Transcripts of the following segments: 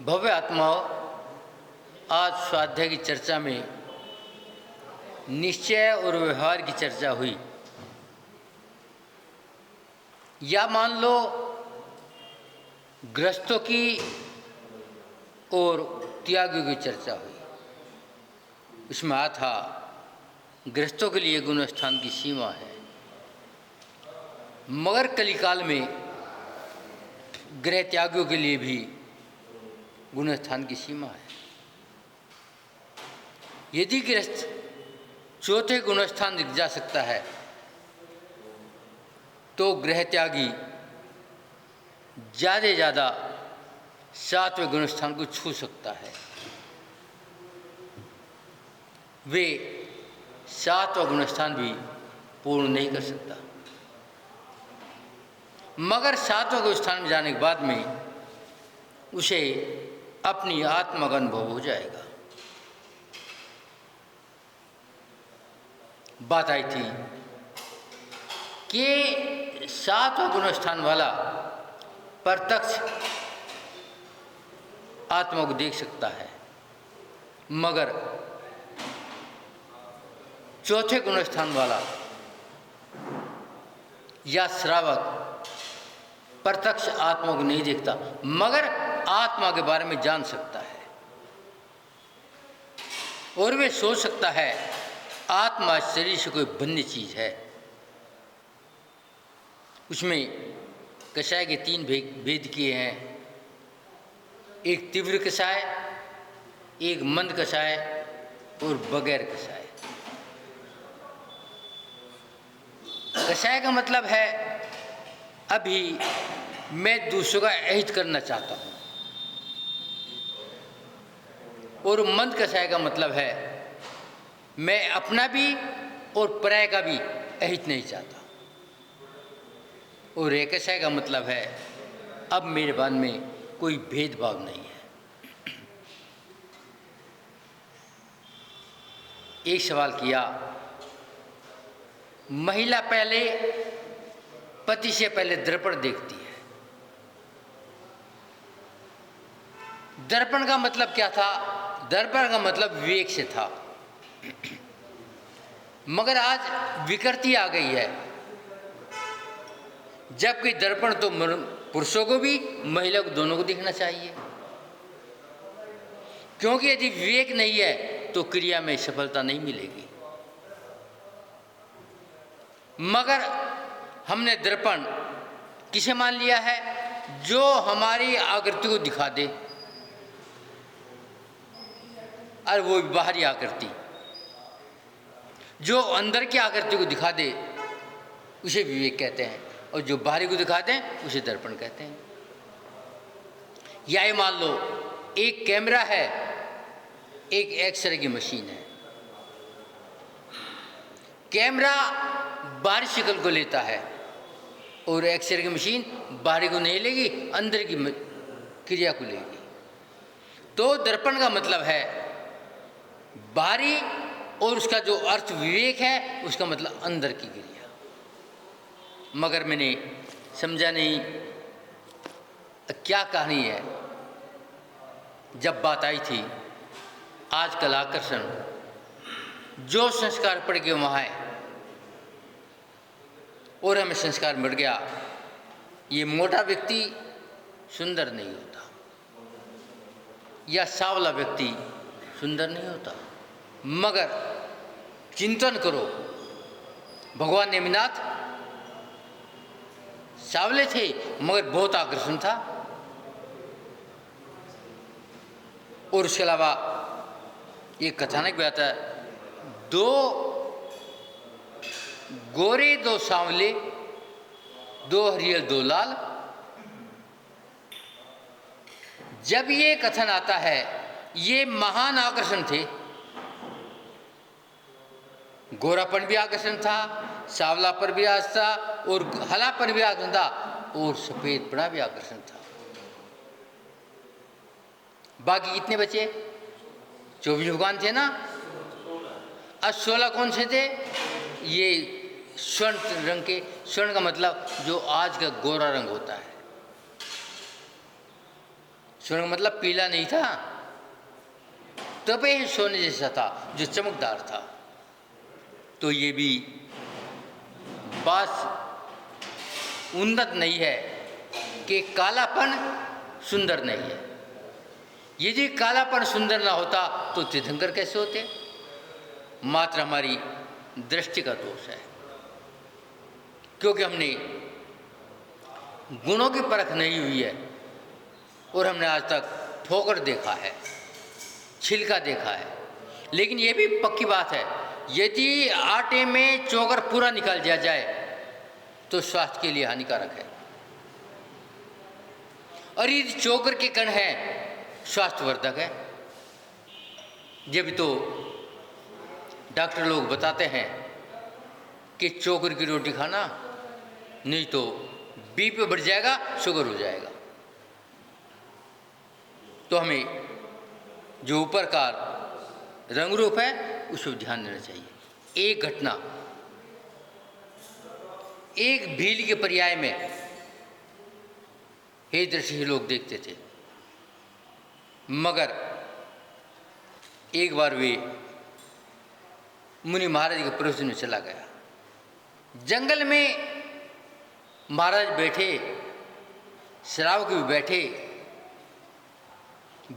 भव्य आत्माओं, आज स्वाध्याय की चर्चा में निश्चय और व्यवहार की चर्चा हुई। या मान लो गृहस्थों की और त्यागियों की चर्चा हुई। उसमें आ था गृहस्थों के लिए गुण स्थान की सीमा है, मगर कलिकाल में गृह त्यागियों के लिए भी गुण स्थान की सीमा है। यदि गृहस्थ चौथे गुण स्थान दिख जा सकता है तो गृह त्यागी ज़्यादा से ज़्यादा सातवें गुण स्थान को छू सकता है। वे सातवां गुण स्थान भी पूर्ण नहीं कर सकता, मगर सातवें गुण स्थान में जाने के बाद में उसे अपनी आत्मा का अनुभव हो जाएगा। बात आई थी कि सातवां गुण स्थान वाला प्रत्यक्ष आत्मा को देख सकता है, मगर चौथे गुण स्थान वाला या श्रावक प्रत्यक्ष आत्मा को नहीं देखता, मगर आत्मा के बारे में जान सकता है और वे सोच सकता है आत्मा शरीर से कोई भिन्न चीज है। उसमें कषाय के तीन भेद किए हैं, एक तीव्र कषाय, एक मंद कषाय और बगैर कषाय। कषाय का मतलब है अभी मैं दूसरों का अहित करना चाहता हूँ, और मंद कषाय का मतलब है मैं अपना भी और पराय का भी अहित नहीं चाहता, और एक कषाय का मतलब है अब मेरे मन में कोई भेदभाव नहीं है। एक सवाल किया, महिला पहले पति से पहले दर्पण देखती है। दर्पण का मतलब क्या था? दर्पण का मतलब विवेक से था, मगर आज विकृति आ गई है, जबकि दर्पण तो पुरुषों को भी महिला को दोनों को दिखना चाहिए, क्योंकि यदि विवेक नहीं है तो क्रिया में सफलता नहीं मिलेगी। मगर हमने दर्पण किसे मान लिया है? जो हमारी आकृति को दिखा दे, और वो बाहरी आकृति जो अंदर की आकृति को दिखा दे उसे विवेक कहते हैं, और जो बाहरी को दिखाते हैं उसे दर्पण कहते हैं। या ये मान लो एक कैमरा है, एक एक्सरे की मशीन है। कैमरा बाहरी शक्ल को लेता है और एक्सरे की मशीन बाहरी को नहीं लेगी, अंदर की क्रिया को लेगी। तो दर्पण का मतलब है बाहरी, और उसका जो अर्थ विवेक है उसका मतलब अंदर की क्रिया। मगर मैंने समझा नहीं क्या कहानी है। जब बात आई थी आजकल आकर्षण, जो संस्कार पड़ गए वहाँ है और हमें संस्कार मिल गया, ये मोटा व्यक्ति सुंदर नहीं होता या सांवला व्यक्ति सुंदर नहीं होता। मगर चिंतन करो, भगवान नेमिनाथ सांवले थे मगर बहुत आकर्षण था। और उसके अलावा एक कथानक भी आता है, दो गोरे दो सांवले, दो हरियर दो लाल। जब ये कथन आता है, ये महान आकर्षण थे। गोरापन भी आकर्षण था, सांवलापन भी आकर्षण था, और हलापन भी आकर्षण था, और सफेदपना भी आकर्षण था। बाकी कितने बचे? 24 भगवान थे ना। अब 16 कौन से थे? ये स्वर्ण रंग के, स्वर्ण का मतलब जो आज का गोरा रंग होता है, सोने का मतलब पीला नहीं था, तबे सोने जैसा था जो चमकदार था। तो ये भी बात उन्नत नहीं है कि कालापन सुंदर नहीं है। यदि कालापन सुंदर ना होता तो तीर्थंकर कैसे होते? मात्र हमारी दृष्टि का दोष है, क्योंकि हमने गुणों की परख नहीं हुई है और हमने आज तक ठोकर देखा है, छिलका देखा है। लेकिन ये भी पक्की बात है, यदि आटे में चोकर पूरा निकाल दिया जाए तो स्वास्थ्य के लिए हानिकारक है, और यदि चोकर के कण है स्वास्थ्यवर्धक है। जब तो डॉक्टर लोग बताते हैं कि चोकर की रोटी खाना, नहीं तो बीपी बढ़ जाएगा, शुगर हो जाएगा। तो हमें जो ऊपर का रंग रूप है उस पर ध्यान देना चाहिए। एक घटना, एक भील के पर्याय में हे दृष्टि लोग देखते थे, मगर एक बार वे मुनि महाराज के प्रवचन में चला गया। जंगल में महाराज बैठे, श्रावक भी बैठे,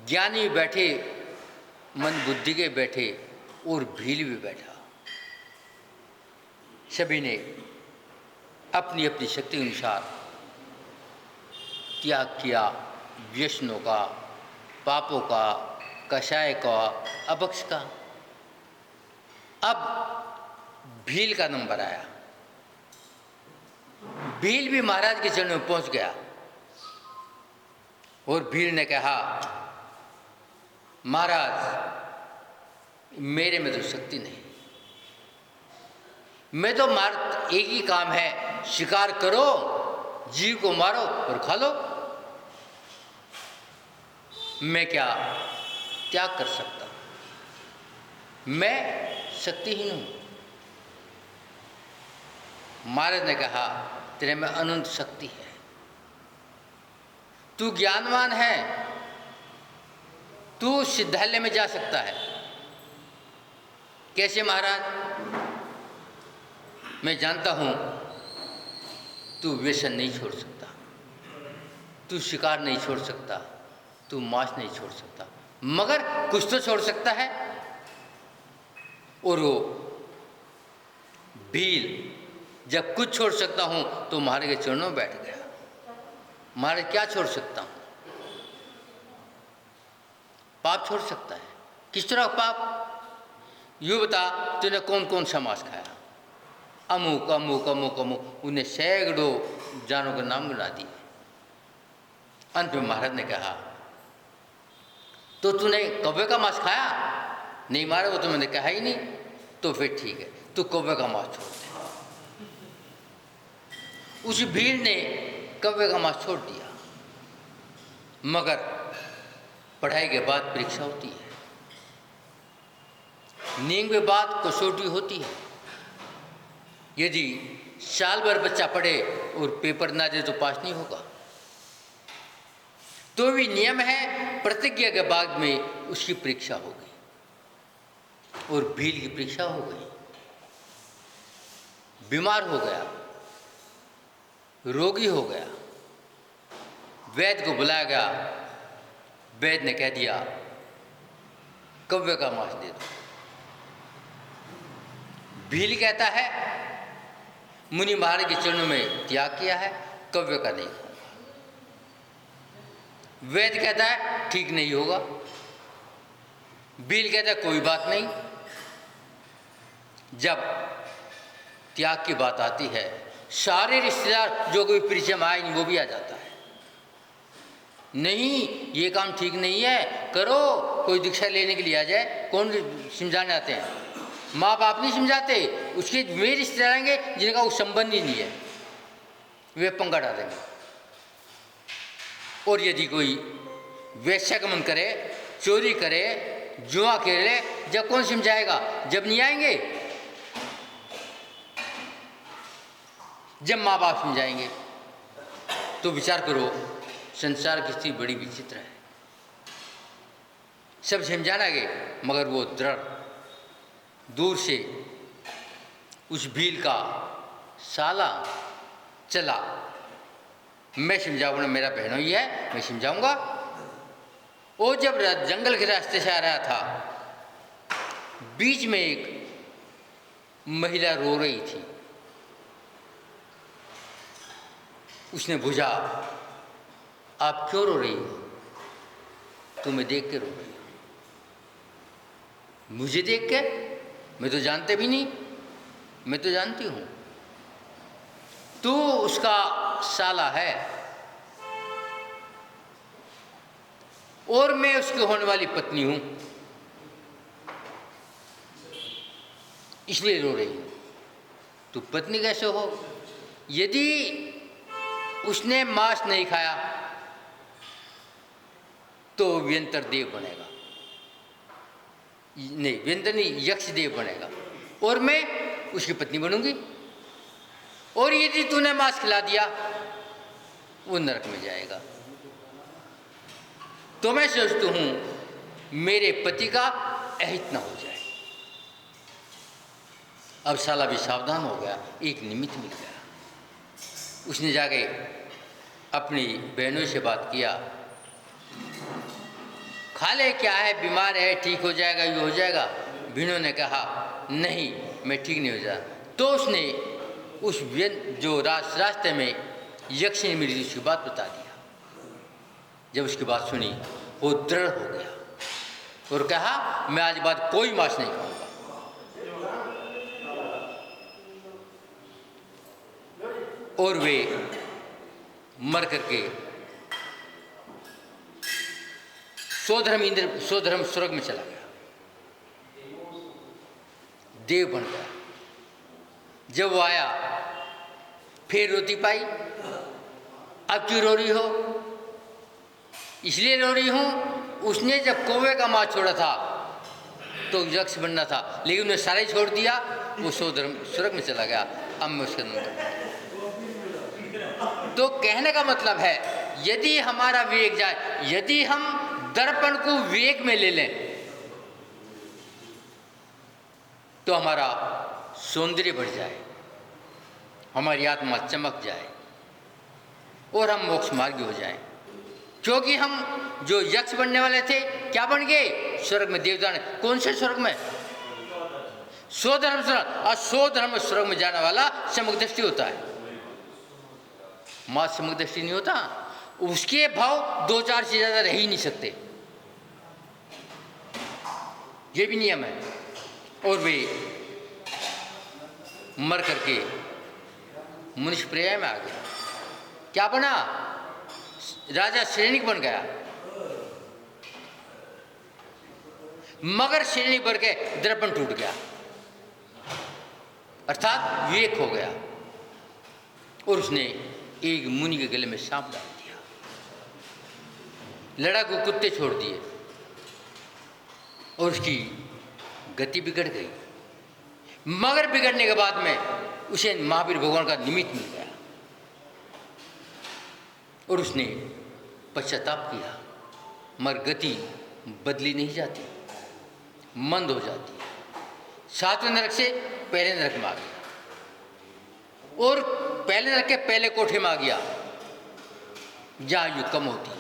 ज्ञानी भी बैठे, मन बुद्धि के बैठे और भील भी बैठा। सभी ने अपनी अपनी शक्ति के अनुसार त्याग किया, व्यसनों का, पापों का, कषाय का, अभक्ष का। अब भील का नंबर आया। भील भी महाराज के चरणों में पहुंच गया और भील ने कहा, महाराज मेरे में तो शक्ति नहीं, मैं तो एक ही काम है, शिकार करो, जीव को मारो और खा लो। मैं क्या त्याग कर सकता? मैं शक्तिहीन हूं। महाराज ने कहा, तेरे में अनंत शक्ति है, तू ज्ञानवान है, तू सिद्धालय में जा सकता है। कैसे महाराज? मैं जानता हूं तू व्यसन नहीं छोड़ सकता, तू शिकार नहीं छोड़ सकता, तू मांस नहीं छोड़ सकता, मगर कुछ तो छोड़ सकता है। और वो भील जब कुछ छोड़ सकता हूं तो महाराज के चरणों में बैठ गया। महाराज क्या छोड़ सकता हूं? पाप छोड़ सकता है। किस तरह पाप? यूँ बता, तूने कौन कौन सा मांस खाया? अमुक अमुक अमुक अमुक, उन्हें सैकड़ों जानों के नाम गिना दिए। अंत में महाराज ने कहा, तो तूने कौवे का मांस खाया? नहीं महाराज, वो तो मैंने कहा ही नहीं। तो फिर ठीक है, तू कौवे का मांस छोड़ दे। उस भीड़ ने कौवे का मांस छोड़ दिया। मगर पढ़ाई के बाद परीक्षा होती है, नींद के बाद कसौटी होती है। यदि साल भर बच्चा पढ़े और पेपर ना दे तो पास नहीं होगा। तो भी नियम है, प्रतिज्ञा के बाद में उसकी परीक्षा होगी। और भील की परीक्षा हो गई, बीमार हो गया, रोगी हो गया। वैद्य को बुलाया गया। वैद्य ने कह दिया, कौवे का मांस दे दो। भील कहता है, मुनि महाराज के चरणों में त्याग किया है, कौवे का नहीं खाऊंगा। वैद्य कहता है, ठीक नहीं होगा। भील कहता है, कोई बात नहीं। जब त्याग की बात आती है, सारे रिश्तेदार जो कोई परिचय में आए नहीं वो भी आ जाता है। नहीं, ये काम ठीक नहीं है, करो। कोई दीक्षा लेने के लिए आ जाए, कौन समझाने आते हैं? माँ बाप नहीं समझाते, उसके वे रिश्तेदार आएंगे जिनका वो संबंध ही नहीं है, वे पंगा डालेंगे। और यदि कोई वैश्यागमन करे, चोरी करे, जुआ खेले, जब कौन समझाएगा? जब नहीं आएंगे, जब माँ बाप समझाएंगे। तो विचार करो, संसार की स्थिति बड़ी विचित्र है। सब समझाना गए, मगर वो दृढ़ दूर से उस भील का साला चला, मैं समझाऊंगा, मेरा बहनों ही है, मैं समझाऊंगा। वो जब जंगल के रास्ते से आ रहा था, बीच में एक महिला रो रही थी। उसने पूछा, आप क्यों रो रही हो? तुम्हें देख के रो रही हो। मुझे देख के? मैं तो जानते भी नहीं। मैं तो जानती हूँ, तू उसका साला है और मैं उसकी होने वाली पत्नी हूँ, इसलिए रो रही हूँ। तू पत्नी कैसे हो? यदि उसने मांस नहीं खाया तो व्यंतर देव बनेगा, नहीं व्यंतर नहीं, यक्ष देव बनेगा, और मैं उसकी पत्नी बनूंगी। और यदि तूने मांस खिला दिया, वो नरक में जाएगा। तो मैं सोचती हूँ मेरे पति का अहित ना हो जाए। अब साला भी सावधान हो गया, एक निमित्त मिल गया। उसने जाके अपनी बहनों से बात किया, खाले क्या है, बीमार है, ठीक हो जाएगा, ये हो जाएगा। बहनों ने कहा नहीं, मैं ठीक नहीं हो जा। तो उसने उस जो रास्ते में यक्षिणी मिली थी उसकी बात बता दिया। जब उसकी बात सुनी, वो दृढ़ हो गया और कहा मैं आज बाद कोई मांस नहीं खाऊंगा। और वे मर करके स्वधर्म स्वर्ग में चला गया, देव बन गया। जब वो आया, फिर रोती पाई, अब क्यों रो रही हो? इसलिए रो रही हूँ, उसने जब कौवे का मांस छोड़ा था तो यक्ष बनना था, लेकिन उन्हें सारे छोड़ दिया, वो स्वधर्म स्वर्ग में चला गया। अब मैं उसका नंबर। तो कहने का मतलब है, यदि हमारा विवेक जाए, यदि हम दर्पण को विवेक में ले लें, तो हमारा सौंदर्य बढ़ जाए, हमारी आत्मा चमक जाए और हम मोक्ष मार्गी हो जाएं। क्योंकि हम जो यक्ष बनने वाले थे, क्या बन गए? स्वर्ग में देवता ने। कौन से स्वर्ग में? स्वधर्म स्वर्ग। और स्वधर्म स्वर्ग में जाने वाला समदृष्टि होता है, मां समदृष्टि नहीं होता। उसके भाव 2-4 से ज्यादा रह ही नहीं सकते, ये भी नियम है। और वे मर करके मनुष्य पर्याय में आ गया। क्या बना? राजा श्रेणी बन गया, मगर श्रेणी बढ़ के दर्पण टूट गया, अर्थात विवेक हो गया। और उसने एक मुनि के गले में सांप डाल दिया, लड़ाकू कुत्ते छोड़ दिए और उसकी गति बिगड़ गई। मगर बिगड़ने के बाद में उसे महावीर भगवान का निमित्त मिल गया और उसने पश्चाताप किया, मगर गति बदली नहीं जाती, मंद हो जाती है। 7वें नरक से पहले नरक में आ गया और पहले नरक के पहले कोठे में आ गया, जहाँ आयु कम होती है।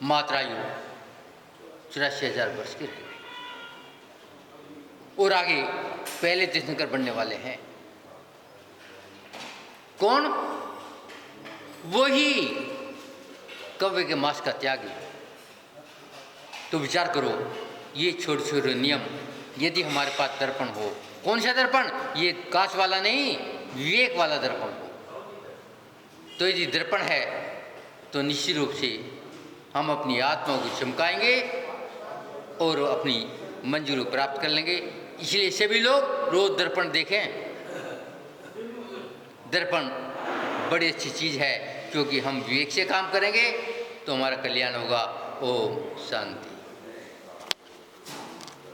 मात्र आयु 84,000 वर्ष की रह गई। और आगे पहले तीर्थंकर बनने वाले हैं कौन? वही कौवे के मांस का त्यागी। तो विचार करो, ये छोटे छोटे नियम यदि हमारे पास दर्पण हो, कौन सा दर्पण? ये कांच वाला नहीं, विवेक वाला दर्पण हो। तो यदि दर्पण है तो निश्चित रूप से हम अपनी आत्मा को चमकाएंगे और अपनी मंजिल को प्राप्त कर लेंगे। इसलिए सभी लोग रोज दर्पण देखें। दर्पण बड़ी अच्छी चीज़ है, क्योंकि हम विवेक से काम करेंगे तो हमारा कल्याण होगा। ओम शांति।